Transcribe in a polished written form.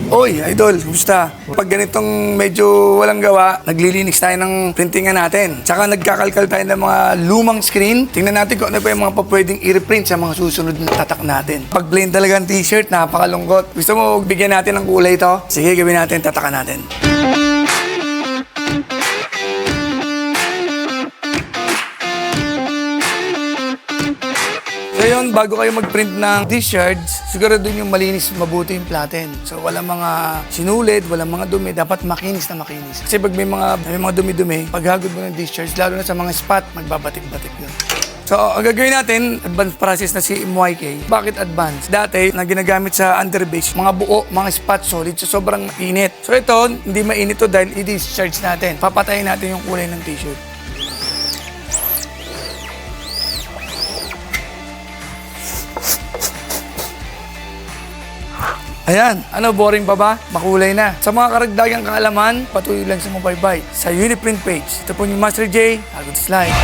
Oy, idol, kumusta? Pag ganitong medyo walang gawa, naglilinis tayo ng printingan natin. Tsaka nagkakalkal tayo ng mga lumang screen. Tingnan natin kung ano pa yung mga pwedeng i-reprint sa mga susunod na tatak natin. Pag plain talaga ang t-shirt, napakalungkot. Gusto mo bigyan natin ng kulay to? Sige, gawin natin, tatakan natin. So yun, bago kayo mag-print ng t-shirts, siguro dun yung malinis, mabuti yung platen. So walang mga sinulid, walang mga dumi, dapat makinis na makinis. Kasi pag may mga dumi-dumi, paghagod mo ng t-shirts, lalo na sa mga spot, magbabatik-batik yun. So ang gagawin natin, advanced process na si MYK. Bakit advanced? Dati, na ginagamit sa underbase, mga buo, mga spot solid, so sobrang init. So ito, hindi mainit to dahil i-discharge natin. Papatayin natin yung kulay ng t-shirt. Ayan, ano, boring pa ba? Makulay na. Sa mga karagdagang kaalaman, patuloy lang sa Mobaybay sa Uniprint page. Ito po yung Master J. Good slide.